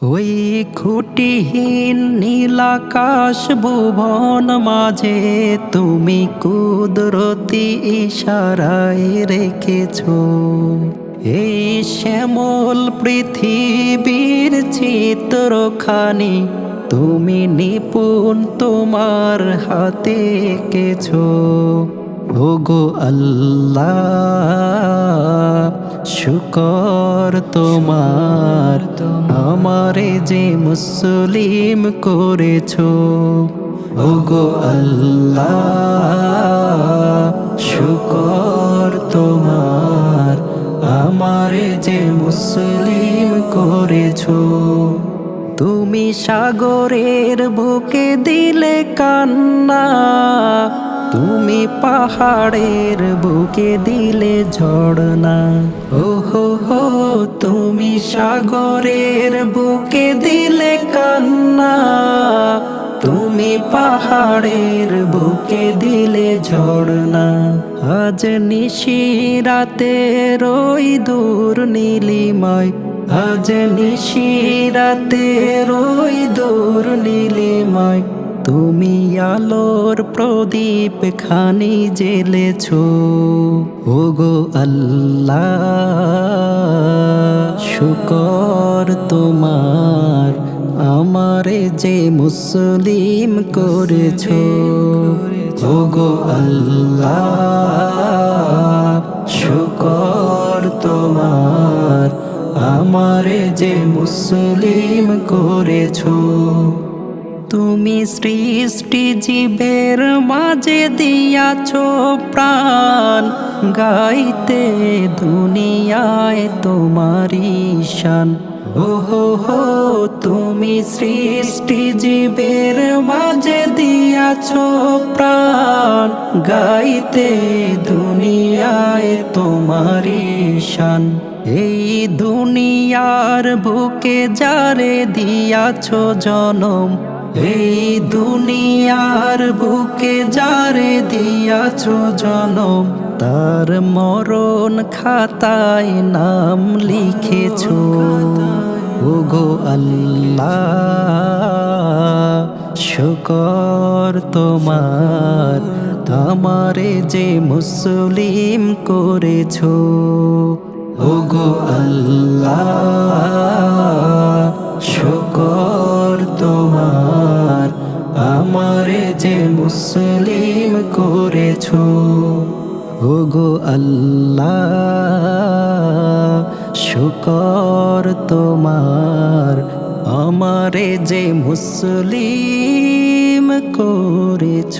ওই খুঁটিহীন নীলাকাশ ভুবন মাঝে তুমি কুদরতি ইশারায় রেখেছ এই শ্যামল পৃথিবীর চিত্রখানি তুমি নিপুণ তোমার হাতে এঁকেছ। ওগো আল্লাহ শুকর তোমার আমারে যে মুসলিম করেছো। ওগো আল্লাহ শুকর তোমার আমারে যে মুসলিম করেছো। তুমি সাগরের বুকে দিলে কান্না, তুমি পাহাড়ের বুকে দিলে ঝর্ণা। ওহো হো তুমি সাগরের বুকে দিলে কান্না, তুমি পাহাড়ের বুকে দিলে ঝর্ণা। আজ নিশিরাতে রই দূর নীলিমায়, আজ নিশিরাতে রই দূর নীলিমায়, তুমি আলোর প্রদীপ খানি জ্বেলেছ। ওগো আল্লাহ শুকর তোমার আমারে যে মুসলিম করেছ। ওগো আল্লাহ শুকর তোমার আমারে যে মুসলিম করেছ। তুমি সৃষ্টি জীবের মাঝে দিয়াছ প্রাণ, গাইতে দুনিয়ায় তোমারি শান। ওহো হো তুমি সৃষ্টি জীবের মাঝে দিয়াছ প্রাণ, গাইতে দুনিয়ায় তোমারি শান। এই দুনিয়ার বুকে যারে দিয়াছ জনম, এই দুনিয়ার বুকে যারে দিয়াছ জনম, তার মরণ খাতায় নাম লিখেছ। ওগো আল্লাহ শুকর তোমার আমারে যে মুসলিম করেছ। ওগো আল্লাহ শুকর তোমার আমারে যে মুসলিম করেছ। ওগো আল্লাহ শুকর তোমার আমারে যে মুসলিম করেছ।